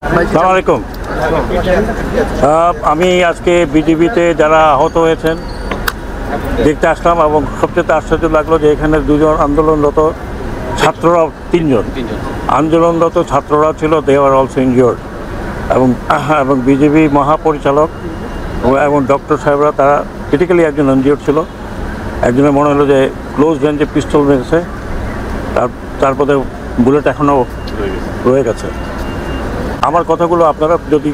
আসসালামু আলাইকুম। আমি আজকে বিজিবিতে যারা আহত হয়েছেন দেখতে আসলাম এবং সবচেয়ে আশ্চর্য লাগলো যে এখানে দুজন আন্দোলনরত ছাত্ররা, তিনজন আন্দোলনরত ছাত্ররা ছিল, দে আর অলসো ইনজিওর্ড। এবং বিজেপি মহাপরিচালক এবং ডক্টর সাহেবরা তারা ক্রিটিক্যালি একজন ইনজিওর্ড ছিল। একজনের মনে হলো যে ক্লোজ রেঞ্জে পিস্তল মেরেছে, তারপরে বুলেট এখনও রয়ে গেছে। আমার কথাগুলো আপনারা যদি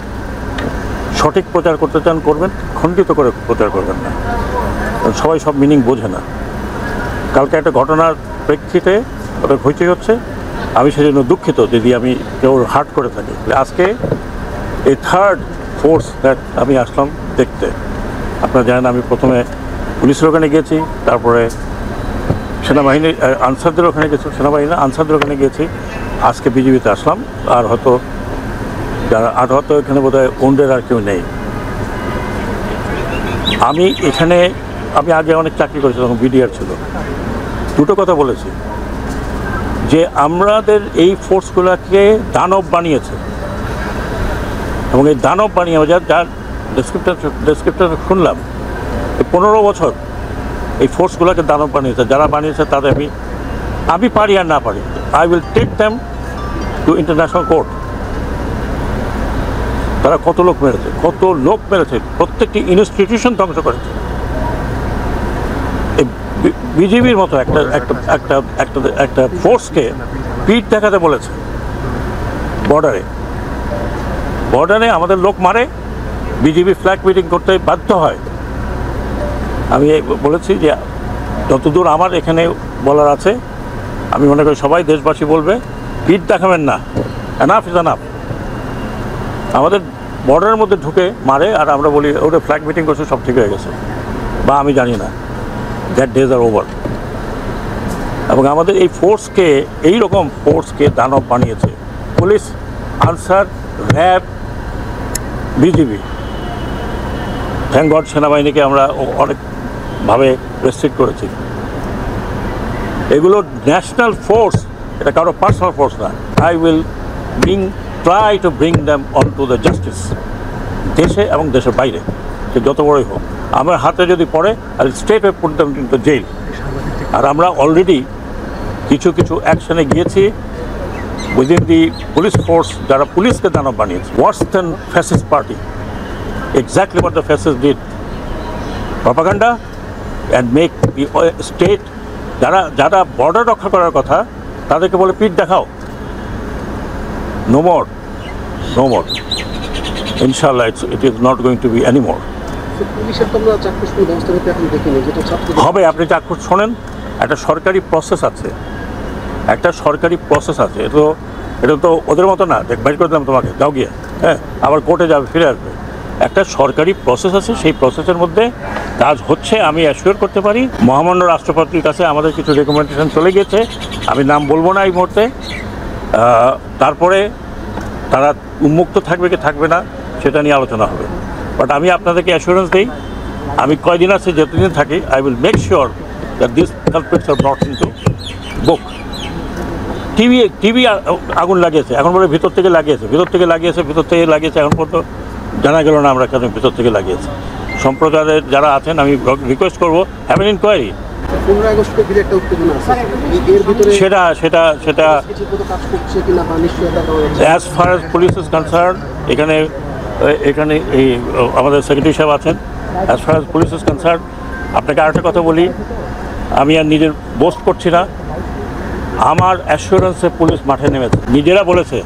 সঠিক প্রচার করতে চান করবেন, খণ্ডিত করে প্রচার করবেন না, সবাই সব মিনিং বোঝে না। কালকে একটা ঘটনার প্রেক্ষিতে ওটা হইচই হচ্ছে, আমি সেজন্য দুঃখিত যদি আমি কেউ হার্ট করে থাকি। আজকে এই থার্ড ফোর্স দ্যাট আমি আসলাম দেখতে। আপনারা জানেন আমি প্রথমে পুলিশের ওখানে গিয়েছি, তারপরে সেনাবাহিনীর আনসারদের ওখানে গেছি, সেনাবাহিনী আনসারদের ওখানে গিয়েছি, আজকে বিজিবিতে আসলাম। আর হয়তো যারা আহত এখানে বোধহয় ওন্ডের আর কেউ নেই। আমি আগে অনেক চাকরি করেছি, তখন বিডিআর ছিল। দুটো কথা বলেছি যে আমাদের এই ফোর্সগুলোকে দানব বানিয়েছে, এবং এই দানব বানিয়ে যার ডেসক্রিপটার শুনলাম, এই 15 বছর এই ফোর্সগুলোকে দানব বানিয়েছে। যারা বানিয়েছে তাদের আমি পারি আর না পারি, I will take them to international court. তারা কত লোক মেরেছে, প্রত্যেকটি ইনস্টিটিউশন ধ্বংস করেছে। এই বিজেপির মতো একটা ফোর্সকে পিঠ দেখাতে বলেছে। বর্ডারে আমাদের লোক মারে, বিজেপি ফ্ল্যাগ মিটিং করতে বাধ্য হয়। আমি বলেছি যে যতদূর আমার এখানে বলার আছে, আমি মনে করি সবাই দেশবাসী বলবে পিঠ দেখাবেন না, এনাফ ইজ এনাফ। আমাদের বর্ডারের মধ্যে ঢুকে মারে আর আমরা বলি ওটা ফ্ল্যাগ মিটিং করছে, সব ঠিক হয়ে গেছে, বা আমি জানি না, দ্যাট ডেজ আর ওভার। এবং আমাদের এই ফোর্সকে, এইরকম ফোর্সকে দানব বানিয়েছে police, answer, RAB, BGB. Thank god সেনাবাহিনীকে আমরা অনেকভাবে রেস্ট্রিক্ট করেছি। এগুলো ন্যাশনাল ফোর্স, এটা কারো পার্সোনাল ফোর্স না। I will try to bring them onto the justice, দেশে এবং দেশের বাইরে, সে যত বড়ই হোক। আমার হাতে যদি পড়ে আর straight put them into jail. আর আমরা অলরেডি কিছু অ্যাকশনে গিয়েছি উইদিন দি পুলিশ ফোর্স, যারা পুলিশকে দানব বানিয়েছে। Worse than fascist party, exactly what the fascist did, propaganda and make the state. যারা বর্ডার রক্ষা করার কথা তাদেরকে বলে পিঠ দেখাও। No more. Inshallah, it is not going to be anymore. হবে, আপনি চাক্ষুষ শোনেন, একটা সরকারি প্রসেস আছে, এটা তো ওদের মতো না, বাইর করে দিলাম তোমাকে, যাও গিয়ে, হ্যাঁ, আবার কোর্টে যাবে, ফিরে আসবে। একটা সরকারি প্রসেস আছে, সেই প্রসেসের মধ্যে কাজ হচ্ছে। আমি অ্যাসিওর করতে পারি মহামান্য রাষ্ট্রপতির কাছে আমাদের কিছু রেকমেন্ডেশন চলে গেছে, আমি নাম বলবো না এই মুহূর্তে। তারপরে তারা উন্মুক্ত থাকবে কি থাকবে না সেটা নিয়ে আলোচনা হবে। বাট আমি আপনাদেরকে অ্যাসুরেন্স দিই, আমি কয়দিন আছে, যতদিন থাকি, I will make sure that this culprits are brought into book. TV আগুন লাগিয়েছে, এখন বলে ভিতর থেকে লাগিয়েছে, এখন পর্যন্ত জানা গেল না আমরা কেন ভিতর থেকে লাগিয়েছে। সম্প্রদায়ের যারা আছেন আমি রিকোয়েস্ট করবো, হ্যাভ এন ইনকোয়ারি। সেটা as far as police is concern, এখানে এই আমাদের সেক্রেটারি সাহেব আছেন। As far as police is concern, আপনাকে আরেকটা কথা বলি, আমি আর নিজের বোস্ট করছি না, আমার অ্যাসুরেন্সে পুলিশ মাঠে নেমেছে। নিজেরা বলেছে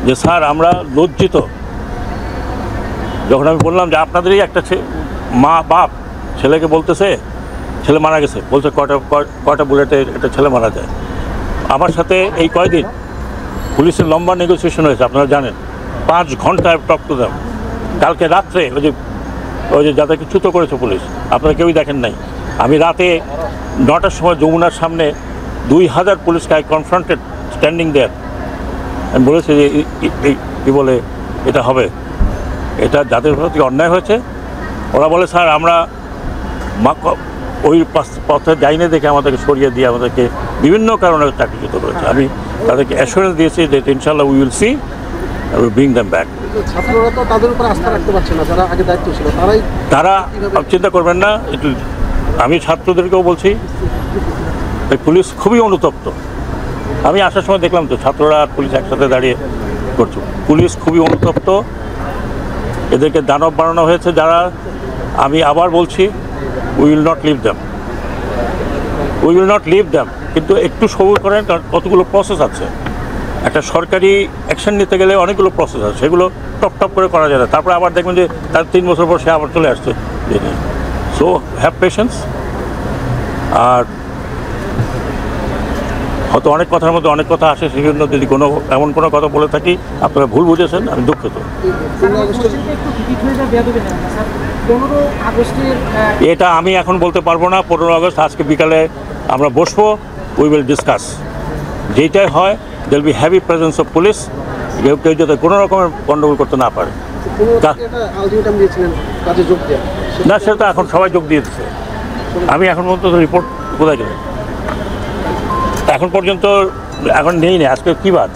যে স্যার আমরা লজ্জিত। যখন আমি বললাম যে আপনাদেরই একটা মা বাপ ছেলেকে বলতেছে ছেলে মারা গেছে, বলছে কয়টা বুলেটে একটা ছেলে মারা যায়। আমার সাথে এই কয়দিন পুলিশের লম্বা নেগোসিয়েশন হয়েছে, আপনারা জানেন, 5 ঘন্টা টক টু দেম। কালকে রাত্রে ওই যে যাদেরকে চ্যুত করেছে পুলিশ, আপনারা কেউই দেখেন নাই। আমি রাতে 9টার সময় যমুনার সামনে 2000 পুলিশকে আই কনফ্রন্টেড স্ট্যান্ডিং দেয়ার। আমি বলেছি যে কী বলে এটা হবে, এটা যাদের প্রতি অন্যায় হয়েছে, ওরা বলে স্যার আমরা ওই পথে যাইনি দেখে আমাদেরকে সরিয়ে দিয়ে আমাদেরকে বিভিন্ন কারণে চাকরিচ্যুত করেছে। আমি তাদেরকে অ্যাসুরেন্স দিয়েছি যে ইনশাল্লাহ we will see I will bring them back. ছাত্ররা তো তাদের উপর আস্থা রাখতে পারছে না, যারা আগে দায়িত্ব ছিল তারা চিন্তা করবেন না। একটু আমি ছাত্রদেরকেও বলছি, এই পুলিশ খুবই অনুতপ্ত। আমি আসার সময় দেখলাম তো ছাত্ররা আর পুলিশ একসাথে দাঁড়িয়ে করছে। পুলিশ খুবই অনুতপ্ত, এদেরকে দানব বানানো হয়েছে যারা। আমি আবার বলছি, we will not leave them. কিন্তু একটু সবুর করেন, কারণ কতগুলো প্রসেস আছে। একটা সরকারি অ্যাকশন নিতে গেলে অনেকগুলো প্রসেস আছে, সেগুলো টপ করে করা যায় না। তারপরে আবার দেখবেন যে তার 3 বছর পর সে আবার চলে আসছে। So have patience. আর হয়তো অনেক কথার মধ্যে অনেক কথা আসে, সেই জন্য যদি এমন কোনো কথা বলে থাকি আপনারা ভুল বুঝেছেন, আমি দুঃখিত। এটা আমি এখন বলতে পারবো না। 15 আগস্ট আজকে বিকালে আমরা বসবো, উই উইল ডিসকাস। যেইটাই হয় there'll be heavy presence of police, কেউ যাতে কোনো রকমের গণ্ডগোল করতে না পারে। না, সেটা এখন সবাই যোগ দিয়ে দিচ্ছে। আমি এখন পর্যন্ত রিপোর্ট কোথায় গেলে এখন পর্যন্ত এখন নেই। আজকে কী বার?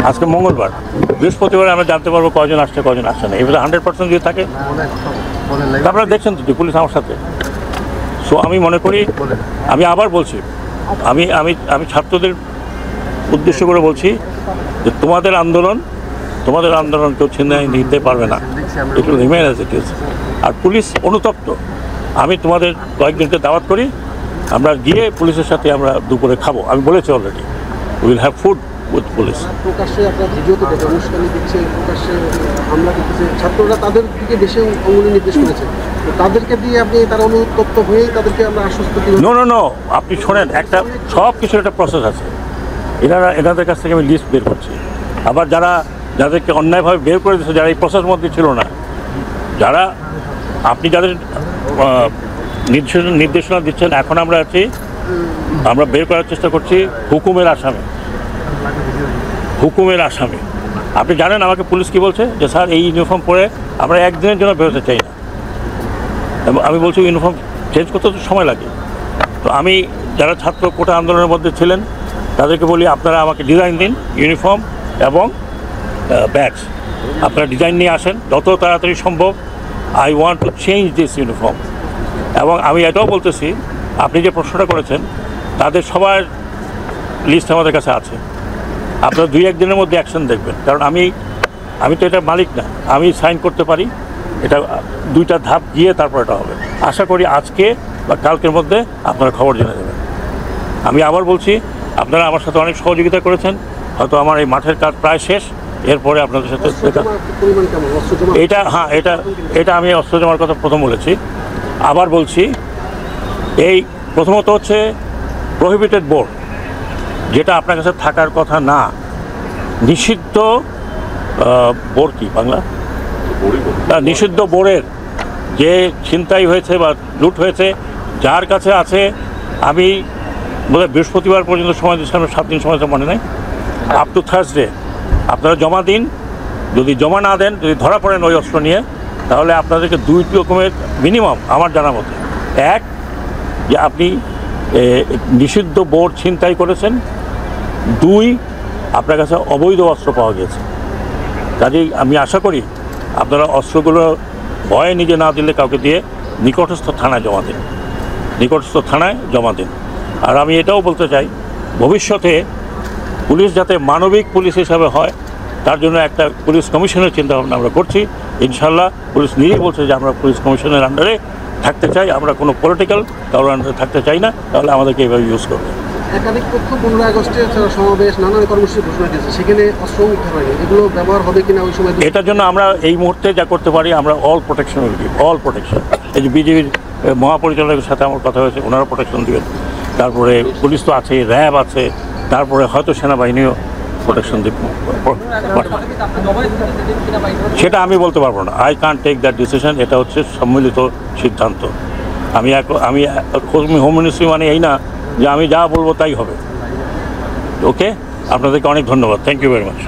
আজকে মঙ্গলবার। বৃহস্পতিবার আমরা জানতে পারবো কজন আসছে কজন আসছে না। এবার 100% যদি থাকে, আপনারা দেখছেন তো পুলিশ আমার সাথে। সো আমি মনে করি, আমি আবার বলছি, আমি ছাত্রদের উদ্দেশ্য করে বলছি যে তোমাদের আন্দোলন কেউ ছিনিয়ে নিতে পারবে না। একটু রিমেইন অ্যাজ ইট ইজ। আর পুলিশ অনুতপ্ত। আমি তোমাদের কয়েকজনকে দাওয়াত করি, আমরা গিয়ে পুলিশের সাথে আমরা দুপুরে খাবো। আমি বলেছি already, will have food with police. প্রকাশ্যে আপনার ভিডিওতে দেখে অনুষ্ঠানে দিচ্ছে, প্রকাশ্যে হামলা করতেছে, ছাত্ররা তাদের দিকে বেশি অঙ্গুলি নির্দেশ করেছে। তাদেরকে দিয়ে আপনি তারা অনুতপ্ত হয়েই তাদেরকে আমরা আশ্বস্ত করি। নো, আপনি শোনেন, একটা সব কিছুর একটা প্রসেস আছে। এনাদের কাছ থেকে আমি লিস্ট বের করছি। আবার যাদেরকে অন্যায়ভাবে বের করে দিচ্ছে, যারা এই প্রসেসের মধ্যে ছিল না, আপনি যাদের নির্দেশনা দিচ্ছেন, এখন আমরা বের করার চেষ্টা করছি হুকুমের আসামি। আপনি জানেন আমাকে পুলিশ কি বলছে, যে স্যার এই ইউনিফর্ম পরে আমরা একদিনের জন্য বেরোতে চাই না। আমি বলছি ইউনিফর্ম চেঞ্জ করতে তো সময় লাগে। তো আমি যারা ছাত্র কোটা আন্দোলনের মধ্যে ছিলেন তাদেরকে বলি, আপনারা আমাকে ডিজাইন দিন ইউনিফর্ম এবং ব্যাচ। আপনারা ডিজাইন নিয়ে আসেন যত তাড়াতাড়ি সম্ভব। I want to change this uniform. এবং আমি এটাও বলতেছি, আপনি যে প্রশ্নটা করেছেন তাদের সবার লিস্ট আমাদের কাছে আছে। আপনারা 2-1 দিনের মধ্যে অ্যাকশন দেখবেন। কারণ আমি তো এটা মালিক না, আমি সাইন করতে পারি। এটা 2টা ধাপ গিয়ে তারপর এটা হবে। আশা করি আজকে বা কালকের মধ্যে আপনারা খবর জেনে দেবেন। আমি আবার বলছি, আপনারা আমার সাথে অনেক সহযোগিতা করেছেন। হয়তো আমার এই মাঠের কাজ প্রায় শেষ, এরপরে আপনাদের সাথে এটা আমি অস্ত্র জমার কথা প্রথম বলেছি। আবার বলছি, এই প্রথমত হচ্ছে প্রহিবিটেড বোর্ড, যেটা আপনার কাছে থাকার কথা না। নিষিদ্ধ বোর্ড কি বাংলা? নিষিদ্ধ বোর্ডের যে ছিনতাই হয়েছে বা লুট হয়েছে, যার কাছে আছে, আমি বোধহয় বৃহস্পতিবার পর্যন্ত সময় দিচ্ছিলাম, 7 দিন সময় তো মনে নেই, আপ টু থার্সডে আপনারা জমা দিন। যদি জমা না দেন, যদি ধরা পড়েন ওই অস্ত্র নিয়ে, তাহলে আপনাদেরকে 2 রকমের মিনিমাম আমার জানা মতে। এক, যে আপনি নিষিদ্ধ বোর্ড ছিনতাই করেছেন। 2, আপনার কাছে অবৈধ অস্ত্র পাওয়া গেছে। কাজেই আমি আশা করি আপনারা অস্ত্রগুলো ভয়ে নিজে না দিলে কাউকে দিয়ে নিকটস্থ থানায় জমা দিন। আর আমি এটাও বলতে চাই, ভবিষ্যতে পুলিশ যাতে মানবিক পুলিশ হিসাবে হয়, তার জন্য একটা পুলিশ কমিশনের চিন্তাভাবনা আমরা করছি। ইনশাল্লাহ পুলিশ নিজেই বলছে যে আমরা পুলিশ কমিশনের আন্ডারে থাকতে চাই, আমরা কোনো পলিটিক্যাল কারোর আন্ডারে থাকতে চাই না। তাহলে আমাদেরকে এইভাবে ইউজ করবে। একাধিক পক্ষ 15 আগস্টে সমাবেশ, নানান কর্মসূচি ঘোষণা দিয়েছে, সেখানে অস্ত্র উদ্ধার হয়নি। এগুলো ব্যবহার হবে কিনা ওই সময়? এটার জন্য আমরা এই মুহূর্তে যা করতে পারি, আমরা অল প্রোটেকশন। এই যে বিজেপির মহাপরিচালকের সাথে আমার কথা হয়েছে, ওনারা প্রোটেকশন দেবেন। তারপরে পুলিশ তো আছে, র্যাব আছে, তারপরে হয়তো সেনাবাহিনীও প্রোটেকশন দেবে। সেটা আমি বলতে পারবো না। I can't take that decision. এটা হচ্ছে সম্মিলিত সিদ্ধান্ত। আমি হোম মিনিস্ট্রি মানে এই না যে আমি যা বলবো তাই হবে। ওকে, আপনাদেরকে অনেক ধন্যবাদ। Thank you very much.